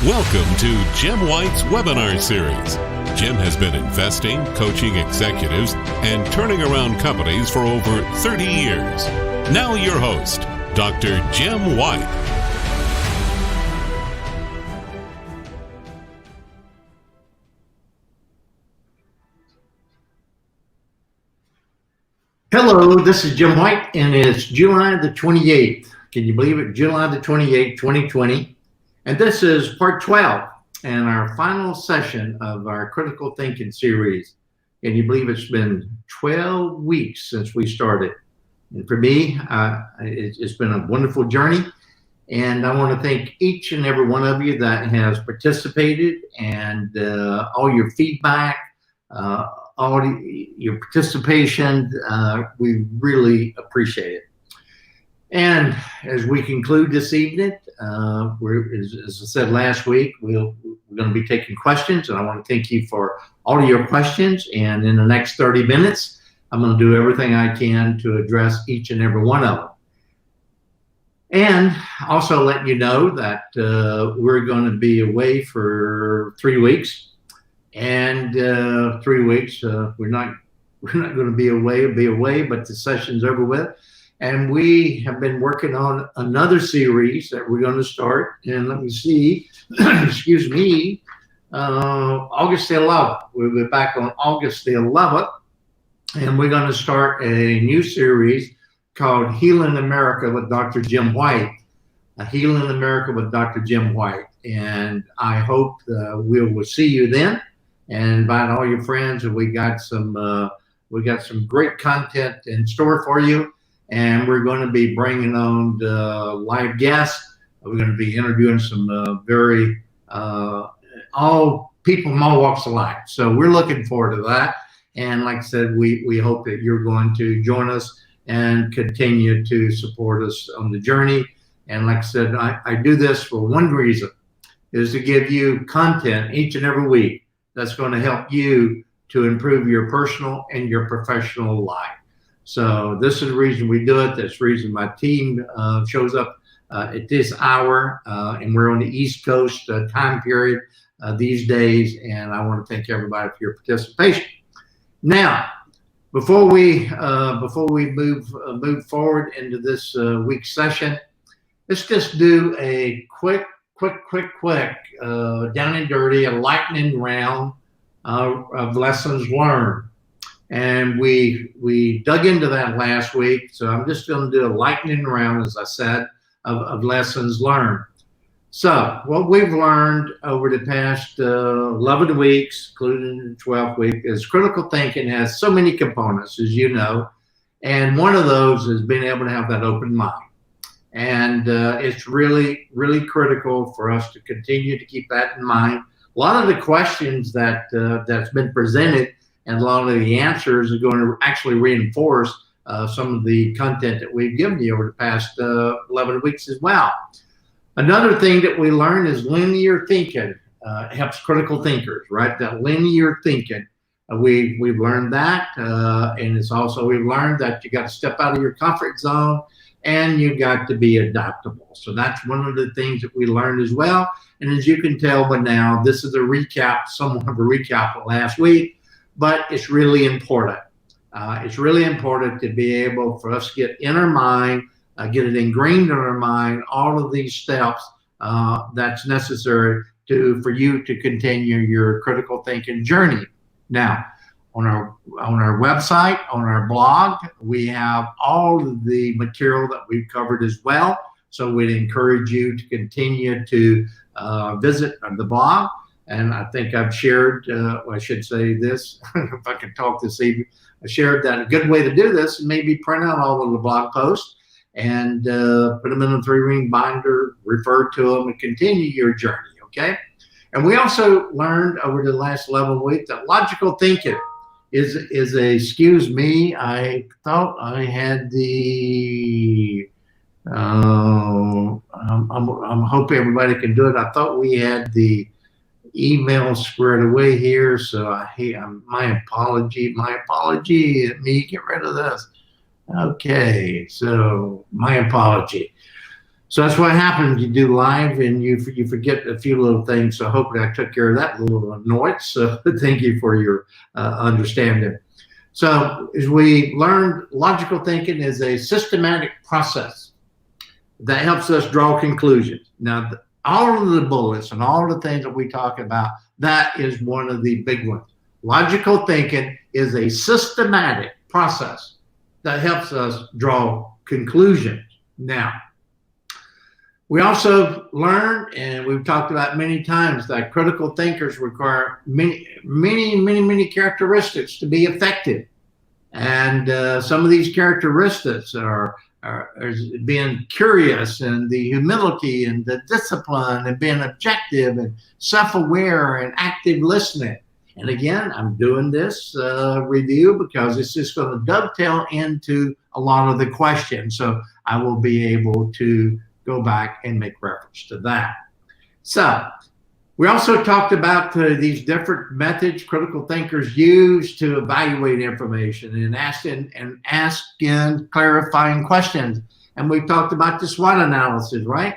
Welcome to Jim White's webinar series. Jim has been investing, coaching executives, and turning around companies for over 30 years. Now your host, Dr. Jim White. Hello, this is Jim White, and it's July the 28th. Can you believe it? July the 28th, 2020. And this is part 12 and our final session of our critical thinking series. Can you believe it's been 12 weeks since we started? And for me, it's been a wonderful journey. And I want to thank each and every one of you that has participated and all your feedback, all your participation. We really appreciate it. And as we conclude this evening, as I said last week, we're going to be taking questions, and I want to thank you for all of your questions. And in the next 30 minutes, I'm going to do everything I can to address each and every one of them. And also let you know that we're going to be away for 3 weeks. And 3 weeks, we're not going to be away, but the session's over with. And we have been working on another series that we're going to start. And let me see, excuse me, August the 11th. We'll be back on August the 11th. And we're going to start a new series called Healing America with Dr. Jim White. Healing America with Dr. Jim White. And I hope we will see you then. And invite all your friends. And we got some great content in store for you. And we're going to be bringing on live guests. We're going to be interviewing some all people from all walks of life. So we're looking forward to that. And like I said, we hope that you're going to join us and continue to support us on the journey. And like I said, I do this for one reason, is to give you content each and every week that's going to help you to improve your personal and your professional life. So this is the reason we do it. That's the reason my team shows up at this hour, and we're on the East Coast time period these days. And I want to thank everybody for your participation. Now, before we move forward into this week's session, let's just do a quick down and dirty, a lightning round of lessons learned. And we dug into that last week. So I'm just going to do a lightning round, as I said, of lessons learned. So what we've learned over the past 11 weeks, including the 12th week, is critical thinking has so many components, as you know. And one of those is being able to have that open mind. And it's really, really critical for us to continue to keep that in mind. A lot of the questions that's been presented and a lot of the answers are going to actually reinforce some of the content that we've given you over the past 11 weeks as well. Another thing that we learned is linear thinking helps critical thinkers, right? That linear thinking. We've learned that, and it's also we've learned that you got to step out of your comfort zone and you got to be adaptable. So that's one of the things that we learned as well. And as you can tell by now, this is a recap, somewhat of a recap of last week. But it's really important. It's really important to be able for us to get in our mind, get it ingrained in our mind, all of these steps that's necessary for you to continue your critical thinking journey. Now, on our website, on our blog, we have all of the material that we've covered as well. So we'd encourage you to continue to visit the blog. And I think I've shared, I should say this, if I can talk this evening, I shared that a good way to do this is maybe print out all of the blog posts and put them in a 3-ring binder, refer to them, and continue your journey, okay? And we also learned over the last 11 weeks that logical thinking is a, excuse me, I thought I had the, I'm hoping everybody can do it. I thought we had the email squared away here, so my apology, let me get rid of this. Okay, so my apology. So that's what happens. You do live and you forget a few little things. So hopefully I took care of that little annoyance. So thank you for your understanding. So as we learned, logical thinking is a systematic process that helps us draw conclusions. Now, all of the bullets and all the things that we talk about, that is one of the big ones. Logical thinking is a systematic process that helps us draw conclusions. Now, we also learned, and we've talked about many times, that critical thinkers require many characteristics to be effective. And some of these characteristics are being curious, and the humility, and the discipline, and being objective, and self-aware, and active listening. And again, I'm doing this review because it's just going to dovetail into a lot of the questions. So I will be able to go back and make reference to that. So we also talked about these different methods critical thinkers use to evaluate information and asking clarifying questions. And we talked about the SWOT analysis, right?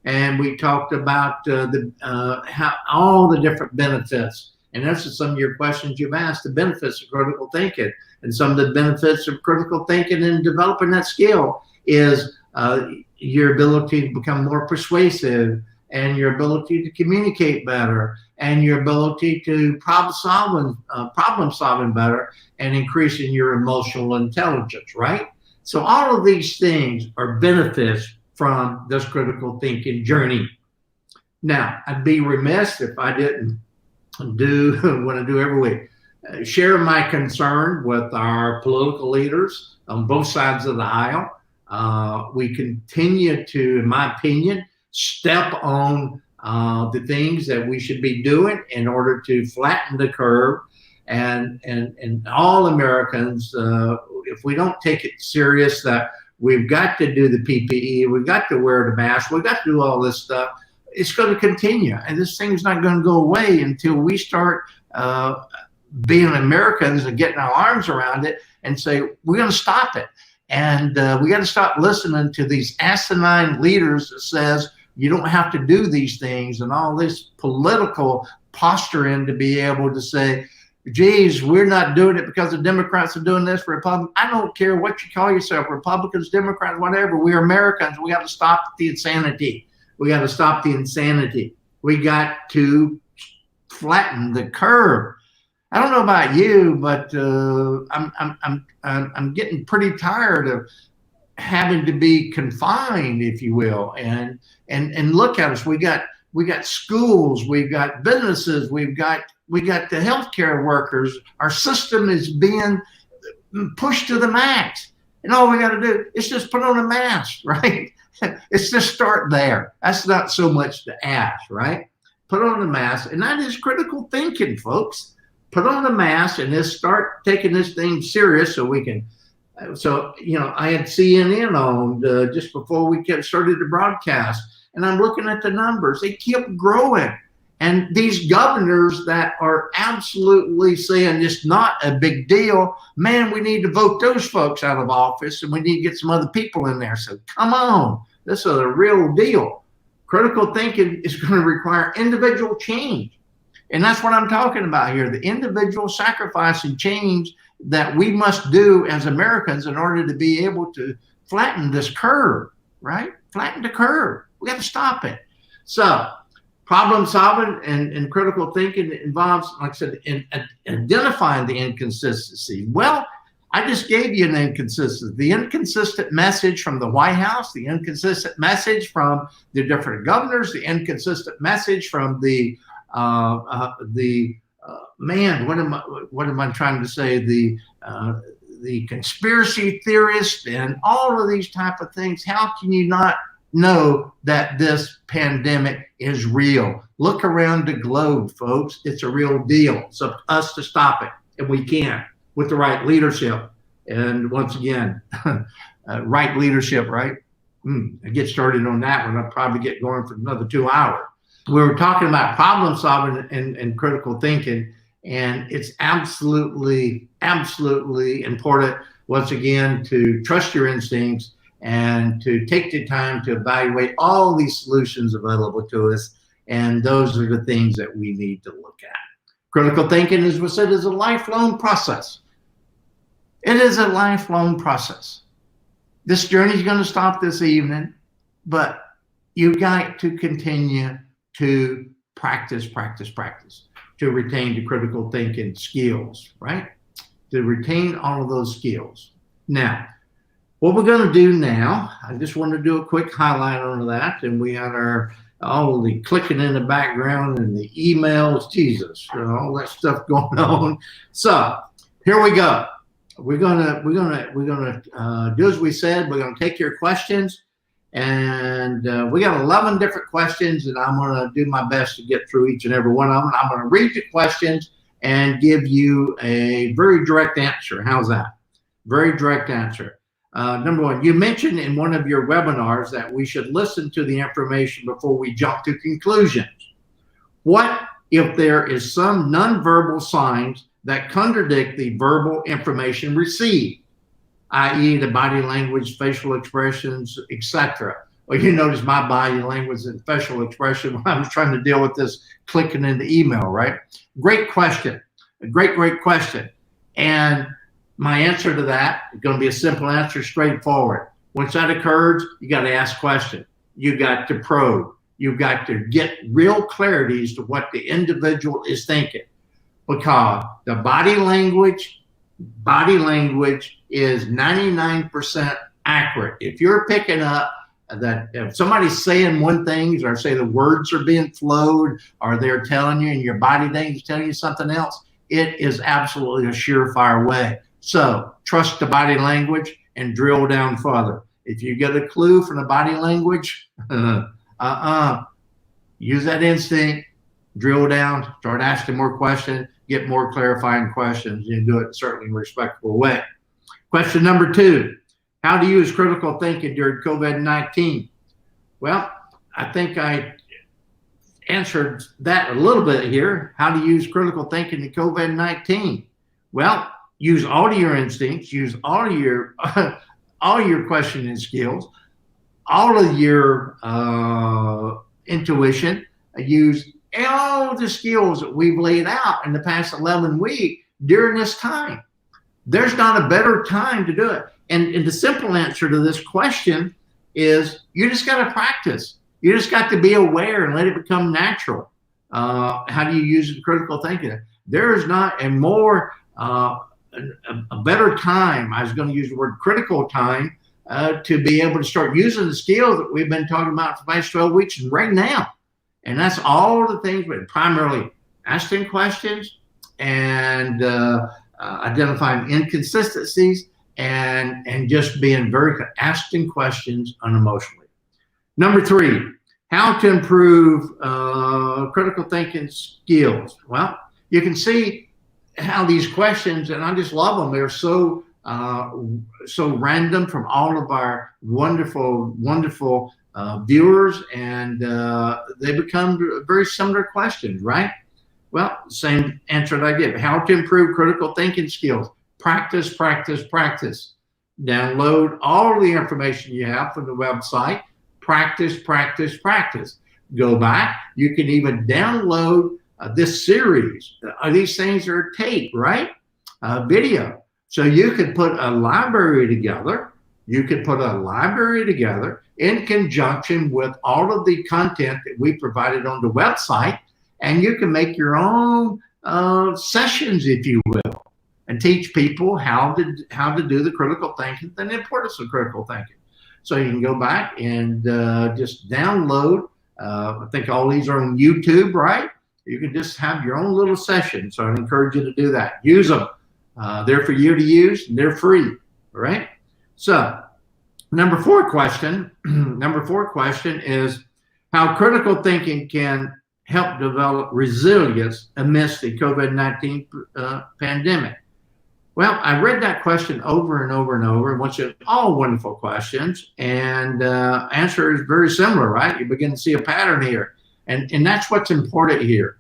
And we talked about how all the different benefits. And those are some of your questions you've asked, the benefits of critical thinking. And some of the benefits of critical thinking and developing that skill is your ability to become more persuasive, and your ability to communicate better, and your ability to problem solving better, and increasing your emotional intelligence, right? So all of these things are benefits from this critical thinking journey. Now, I'd be remiss if I didn't do what I do every week, share my concern with our political leaders on both sides of the aisle. We continue to, in my opinion, step on the things that we should be doing in order to flatten the curve. And all Americans, if we don't take it serious that we've got to do the PPE, we've got to wear the mask, we've got to do all this stuff, it's going to continue. And this thing is not going to go away until we start being Americans and getting our arms around it and say, we're going to stop it. And we got to stop listening to these asinine leaders that says you don't have to do these things, and all this political posturing to be able to say, geez, we're not doing it because the Democrats are doing this, Republicans. I don't care what you call yourself, Republicans, Democrats, whatever. We're Americans. We got to stop the insanity. We got to stop the insanity. We got to flatten the curve. I don't know about you, but I'm getting pretty tired of having to be confined, if you will, and look at us. We got schools, we've got businesses, we got the healthcare workers. Our system is being pushed to the max, and all we got to do is just put on a mask, right? It's just start there. That's not so much to ask, right? Put on a mask, and that is critical thinking, folks. Put on the mask and just start taking this thing serious so we can. So, I had CNN on just before we started the broadcast, and I'm looking at the numbers. They keep growing. And these governors that are absolutely saying it's not a big deal, man, we need to vote those folks out of office, and we need to get some other people in there. So come on, this is a real deal. Critical thinking is going to require individual change. And that's what I'm talking about here, the individual sacrifice and change that we must do as Americans in order to be able to flatten this curve, right? Flatten the curve. We got to stop it. So problem solving and critical thinking involves, like I said, in identifying the inconsistency. Well, I just gave you an inconsistency. The inconsistent message from the White House, the inconsistent message from the different governors, the inconsistent message from the what am I trying to say? The conspiracy theorists and all of these type of things. How can you not know that this pandemic is real? Look around the globe, folks. It's a real deal. It's up to us to stop it, and we can with the right leadership. And once again, right leadership, right? I get started on that one. I'll probably get going for another 2 hours. We were talking about problem solving and critical thinking, and it's absolutely important, once again, to trust your instincts and to take the time to evaluate all these solutions available to us. And those are the things that we need to look at. Critical thinking, as we said, is a lifelong process. It is a lifelong process. This journey is going to stop this evening, but you've got to continue to practice to retain the critical thinking skills, right? To retain all of those skills. Now, what we're going to do now, I just want to do a quick highlight on that. And we had all the clicking in the background and the emails, Jesus, all that stuff going on. So here we go. We're gonna do as we said. We're gonna take your questions, and we got 11 different questions, and I'm gonna do my best to get through each and every one of them. I'm gonna read the questions and give you a very direct answer. How's that? Very direct answer. Number one, you mentioned in one of your webinars that we should listen to the information before we jump to conclusions. What if there is some nonverbal signs that contradict the verbal information received, i.e. the body language, facial expressions, etc.? Well, you notice my body language and facial expression when I was trying to deal with this clicking in the email, right? Great question. A great question. And my answer to that is going to be a simple answer, straightforward. Once that occurs, you got to ask questions. You got to probe. You've got to get real clarity as to what the individual is thinking. Because the body language is 99% accurate. If you're picking up that if somebody's saying one thing, or say the words are being flowed, or they're telling you and your body language is telling you something else, it is absolutely a surefire way. So trust the body language and drill down further. If you get a clue from the body language, use that instinct, drill down, start asking more questions, get more clarifying questions, and do it certainly in a respectful way. Question number 2, how to use critical thinking during COVID-19? Well, I think I answered that a little bit here. How to use critical thinking in COVID-19? Well, use all of your instincts, use all of your questioning skills, all of your intuition, use all the skills that we've laid out in the past 11 weeks during this time. There's not a better time to do it. And the simple answer to this question is you just got to practice. You just got to be aware and let it become natural. How do you use the critical thinking? There is not a more a better time, I was going to use the word critical time, to be able to start using the skills that we've been talking about for the past 12 weeks right now. And that's all the things, but primarily asking questions and identifying inconsistencies and just being very asking questions unemotionally. Number 3, how to improve critical thinking skills. Well, you can see how these questions, and I just love them. They're so random from all of our wonderful viewers, and they become very similar questions, right? Well, same answer that I give. How to improve critical thinking skills. Practice. Download all the information you have from the website. Practice. Go back. You can even download this series. These things are tape, right? Video. So you could put a library together. In conjunction with all of the content that we provided on the website, and you can make your own sessions, if you will, and teach people how to do the critical thinking and the importance of critical thinking. So you can go back and just download. I think all these are on YouTube, right? You can just have your own little session. So I encourage you to do that. Use them. They're for you to use, and they're free, all right? So number 4 question is how critical thinking can help develop resilience amidst the COVID-19 pandemic. Well, I read that question over and over, and once again, all wonderful questions, and answer is very similar, right? You begin to see a pattern here, and that's what's important here.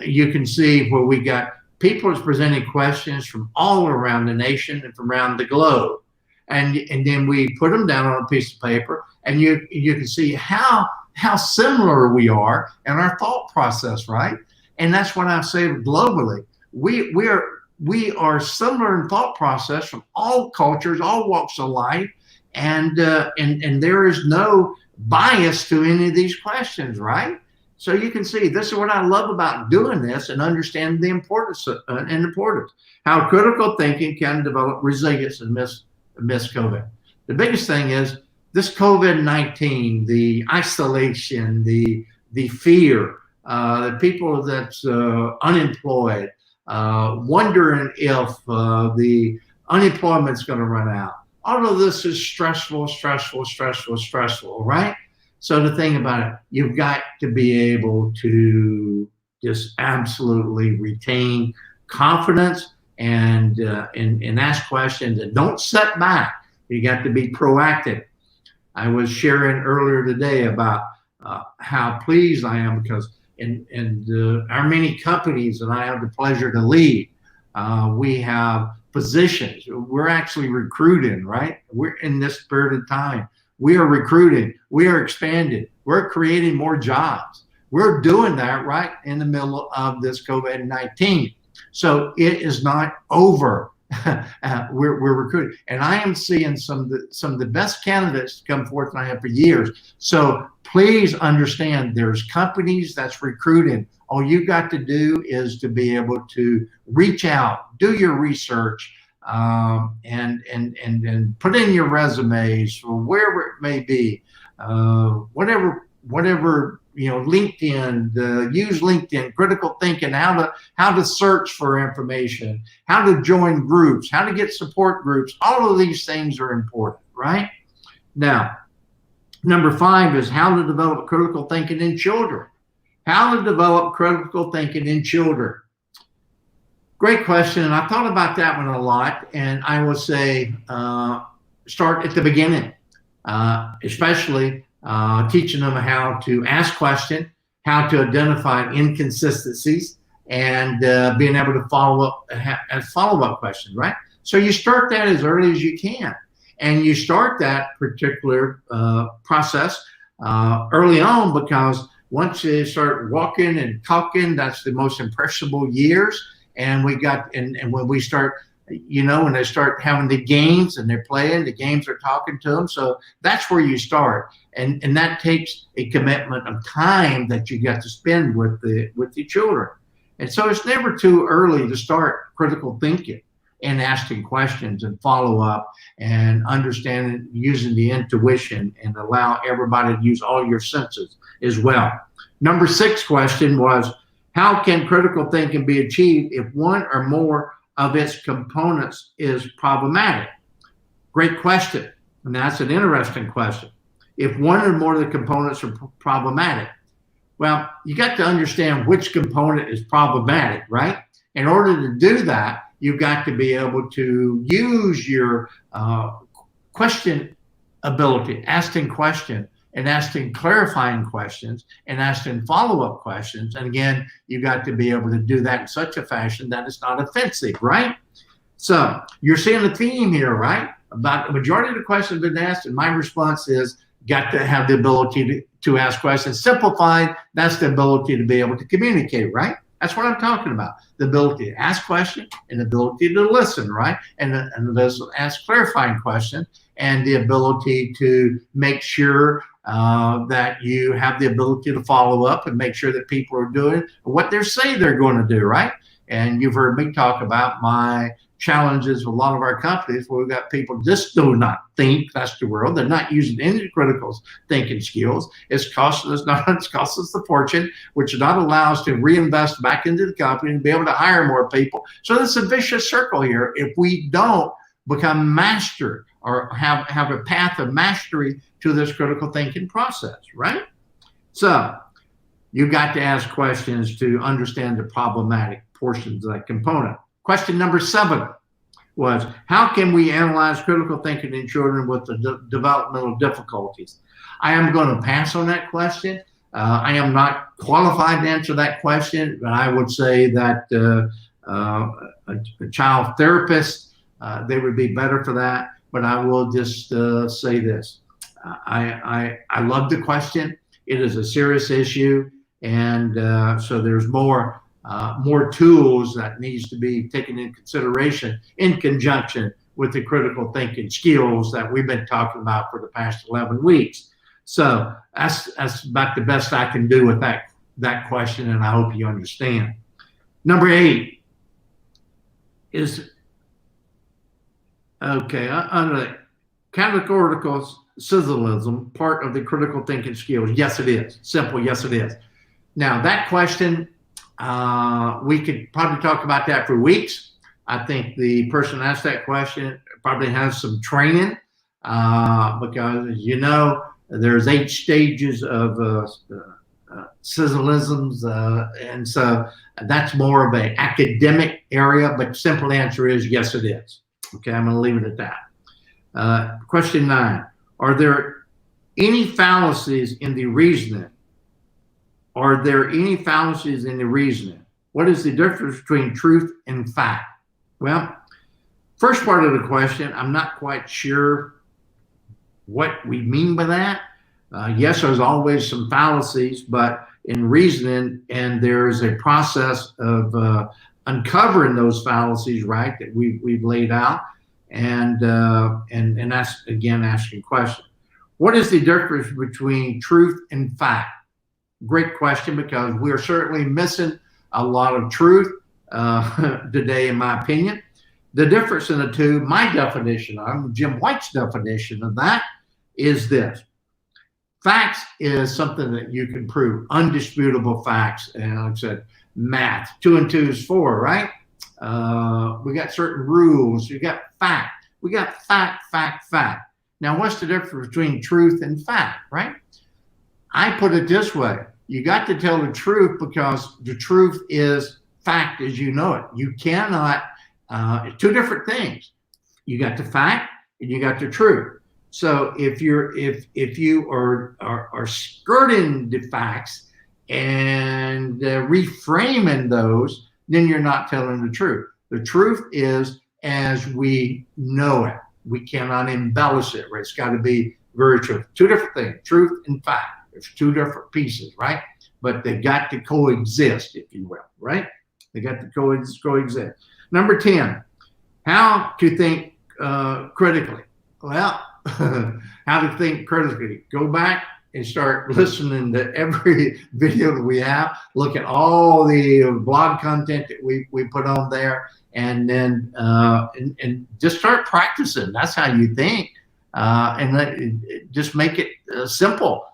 You can see where we got people presenting questions from all around the nation and from around the globe. and then we put them down on a piece of paper, and you can see how similar we are in our thought process, right? And that's what I say globally. We are similar in thought process from all cultures, all walks of life, and there is no bias to any of these questions, right? So you can see, this is what I love about doing this and understanding the importance how critical thinking can develop resilience in COVID. The biggest thing is this COVID-19, the isolation, the fear, the people that's unemployed, wondering if the unemployment's going to run out. All of this is stressful, right? So the thing about it, you've got to be able to just absolutely retain confidence and ask questions, and don't sit back. You got to be proactive. I was sharing earlier today about how pleased I am because in our many companies that I have the pleasure to lead, we have positions. We're actually recruiting, right? We're in this period of time. We are recruiting. We are expanding. We're creating more jobs. We're doing that right in the middle of this COVID-19. So it is not over. We're recruiting, and I am seeing some of the best candidates come forth than I have for years. So please understand, there's companies that's recruiting. All you got to do is to be able to reach out, do your research, and put in your resumes or wherever it may be, whatever LinkedIn, use LinkedIn, critical thinking, how to search for information, how to join groups, how to get support groups. All of these things are important, right? Now, number 5 is how to develop critical thinking in children. How to develop critical thinking in children. Great question, and I thought about that one a lot, and I will say start at the beginning, especially teaching them how to ask questions, how to identify inconsistencies, and being able to follow up questions, right? So you start that as early as you can, and you start that particular process early on, because once you start walking and talking, that's the most impressionable years. And when we start, when they start having the games and they're playing, the games are talking to them. So that's where you start. And that takes a commitment of time that you got to spend with the children. And so it's never too early to start critical thinking and asking questions and follow up and understanding, using the intuition, and allow everybody to use all your senses as well. Number 6 question was, how can critical thinking be achieved if one or more of its components is problematic? Great question, and that's an interesting question. If one or more of the components are problematic, well, you got to understand which component is problematic, right? In order to do that, you've got to be able to use your question ability, asking questions, and asking clarifying questions, and asking follow-up questions. And again, you got to be able to do that in such a fashion that it's not offensive, right? So you're seeing a theme here, right? About the majority of the questions have been asked, and my response is, got to have the ability to ask questions. Simplified, that's the ability to be able to communicate, right? That's what I'm talking about. The ability to ask questions and the ability to listen, right? And ask clarifying questions, and the ability to make sure that you have the ability to follow up and make sure that people are doing what they're saying they're going to do, right? And you've heard me talk about my challenges with a lot of our companies where we've got people just do not think. That's the world. They're not using any critical thinking skills. It's costing us the fortune, which does not allow us to reinvest back into the company and be able to hire more people. So it's a vicious circle here if we don't become master or have a path of mastery to this critical thinking process, right? So you got to ask questions to understand the problematic portions of that component. Question number 7 was, how can we analyze critical thinking in children with the developmental difficulties? I am going to pass on that question. I am not qualified to answer that question, but I would say that a child therapist, they would be better for that. but I will just say this. I love the question. It is a serious issue, and so there's more tools that needs to be taken in consideration in conjunction with the critical thinking skills that we've been talking about for the past 11 weeks. So that's about the best I can do with that question, and I hope you understand. Number 8 is, okay, under categorical sizzleism, part of the critical thinking skills. Yes, it is. Simple, yes, it is. Now, that question, we could probably talk about that for weeks. I think the person asked that question probably has some training because, you know, there's 8 stages of sizzleisms, and so that's more of an academic area, but simple answer is yes, it is. Okay, I'm going to leave it at that. Question 9, are there any fallacies in the reasoning? Are there any fallacies in the reasoning? What is the difference between truth and fact? Well, first part of the question, I'm not quite sure what we mean by that. Yes, there's always some fallacies, but in reasoning, and there's a process of uncovering those fallacies, right, that we've laid out, and that's, again, asking questions. What is the difference between truth and fact? Great question, because we're certainly missing a lot of truth today, in my opinion. The difference in the two, my definition, Jim White's definition of that, is this. Facts is something that you can prove, undisputable facts. And like I said, math, 2 and 2 is 4, right? We got certain rules. You got fact. We got fact, fact, fact. Now, what's the difference between truth and fact, right? I put it this way. You got to tell the truth because the truth is fact as you know it. You cannot, two different things. You got the fact and you got the truth. So if you are skirting the facts and reframing those, then you're not telling the truth. The truth is as we know it. We cannot embellish it, right? It's got to be very true. Two different things, truth and fact. There's 2 different pieces, right? But they got to coexist, if you will, right? They got to coexist. Number 10, how to think critically. Well, how to think critically. Go back and start listening to every video that we have. Look at all the blog content that we put on there, and then and just start practicing. That's how you think, and just make it simple.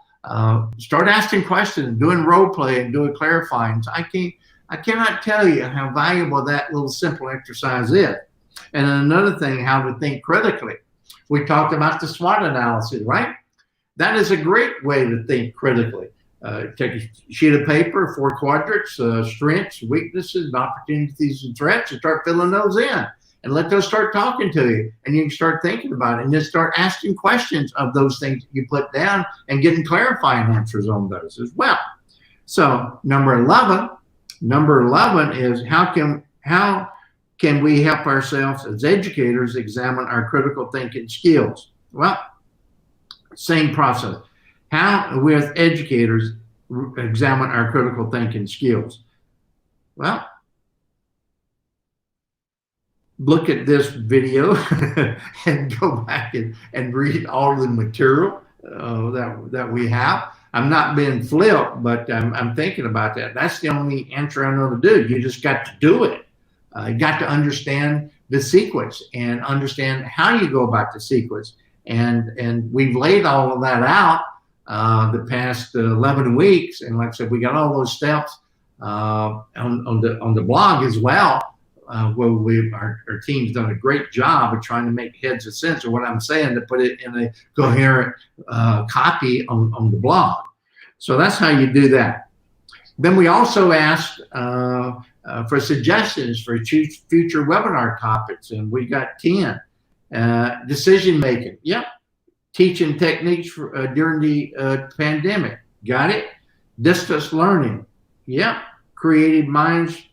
Start asking questions, doing role play, and doing clarifying. So I cannot tell you how valuable that little simple exercise is. And then another thing, how to think critically. We talked about the SWOT analysis, right? That is a great way to think critically. Take a sheet of paper, 4 quadrants, strengths, weaknesses, opportunities, and threats, and start filling those in. And let those start talking to you. And you can start thinking about it. And then start asking questions of those things that you put down and getting clarifying answers on those as well. So number 11 is how can we help ourselves as educators examine our critical thinking skills? Well, same process. How we as educators examine our critical thinking skills? Well, look at this video and go back and read all the material that we have. I'm not being flip, but I'm thinking about that. That's the only answer I know to do. You just got to do it. You got to understand the sequence and understand how you go about the sequence. And we've laid all of that out the past 11 weeks. And like I said, we got all those steps on the blog as well. Where our team's done a great job of trying to make heads of sense of what I'm saying to put it in a coherent copy on the blog. So that's how you do that. Then we also asked for suggestions for future webinar topics, and we got 10. Decision making, yep. Teaching techniques during the pandemic, got it. Distance learning, yep. Creative minds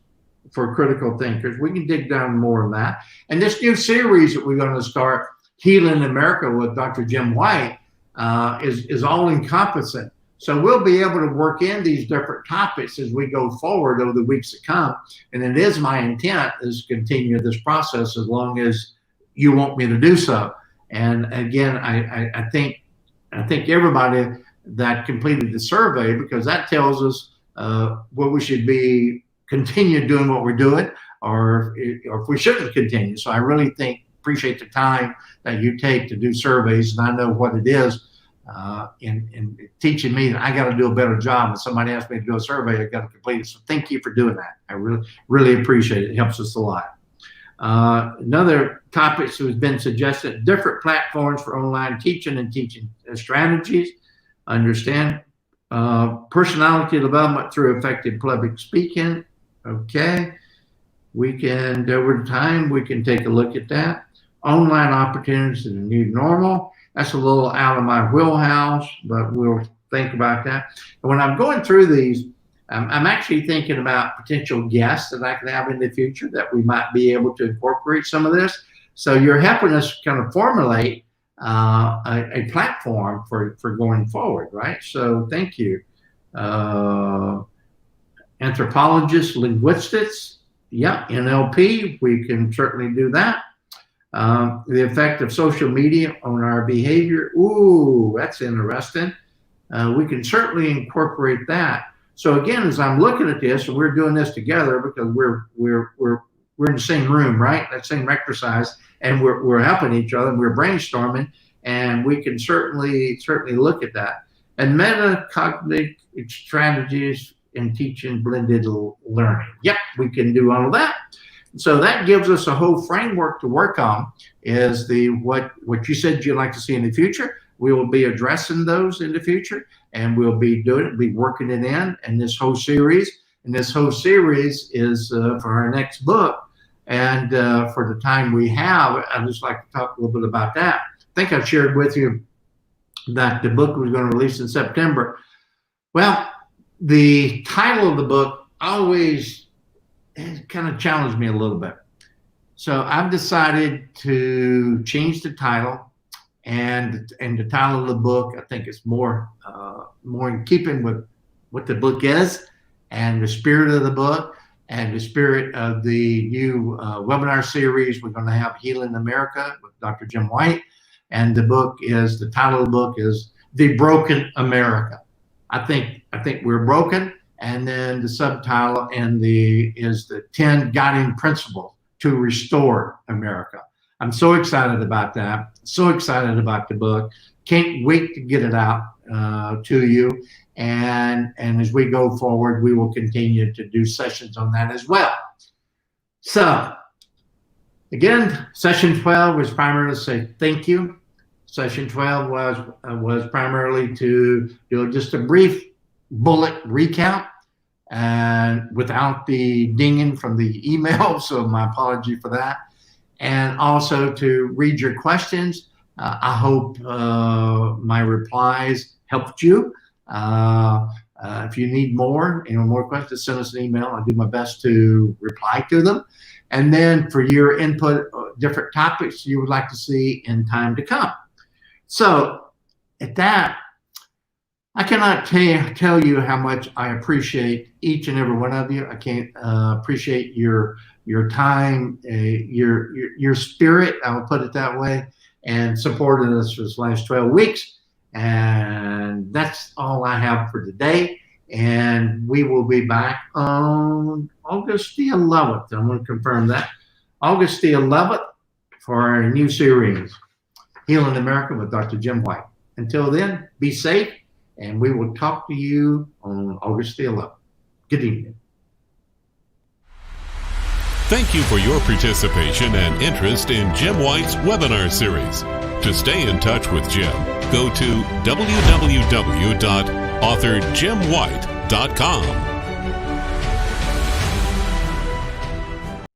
for critical thinkers. We can dig down more on that. And this new series that we're going to start Healing America with Dr. Jim White is all encompassing. So we'll be able to work in these different topics as we go forward over the weeks to come. And it is my intent is to continue this process as long as you want me to do so. And again, I think everybody that completed the survey, because that tells us what we should be continue doing what we're doing, or if we shouldn't continue. So I really appreciate the time that you take to do surveys, and I know what it is in teaching me that I got to do a better job. When somebody asks me to do a survey, I got to complete it. So thank you for doing that. I really appreciate it. It helps us a lot. Another topic that has been suggested: different platforms for online teaching and teaching strategies. Understand personality development through effective public speaking. Okay, we can, over time, we can take a look at that. Online opportunities in the new normal. That's a little out of my wheelhouse, but we'll think about that. And when I'm going through these, I'm actually thinking about potential guests that I can have in the future that we might be able to incorporate some of this. So you're helping us kind of formulate a platform for going forward, right? So thank you. Anthropologists, linguistics, yeah, NLP, we can certainly do that. The effect of social media on our behavior. Ooh, that's interesting. We can certainly incorporate that. So again, as I'm looking at this, and we're doing this together because we're in the same room, right? That same exercise, and we're helping each other. And we're brainstorming, and we can certainly look at that. And metacognitive strategies in teaching blended learning. Yep, we can do all of that. So that gives us a whole framework to work on. Is what you said you'd like to see in the future. We will be addressing those in the future, and we'll be working it in this whole series. And this whole series is for our next book. And for the time we have, I'd just like to talk a little bit about that. I think I shared with you that the book was going to release in September. Well, the title of the book always kind of challenged me a little bit. So I've decided to change the title, and the title of the book, I think it's more in keeping with what the book is and the spirit of the book and the spirit of the new webinar series. We're going to have Healing America with Dr. Jim White. And the title of the book is The Broken America. I think we're broken. And then the subtitle is the 10 guiding principles to restore America. I'm so excited about that. So excited about the book. Can't wait to get it out to you. And as we go forward, we will continue to do sessions on that as well. So again, session 12 was primarily to say thank you. Session 12 was primarily to do just a brief bullet recount, and without the dinging from the email, so my apology for that. And also to read your questions. I hope my replies helped you. If you need more questions, send us an email. I'll do my best to reply to them. And then for your input, different topics you would like to see in time to come. So at that, I cannot tell you how much I appreciate each and every one of you. I can't appreciate your time, your spirit, I will put it that way, and supporting us for this last 12 weeks. And that's all I have for today. And we will be back on August the 11th. I'm going to confirm that. August the 11th for our new series, Healing America with Dr. Jim White. Until then, be safe. And we will talk to you on August the 11th. Good evening. Thank you for your participation and interest in Jim White's webinar series. To stay in touch with Jim, go to www.authorjimwhite.com.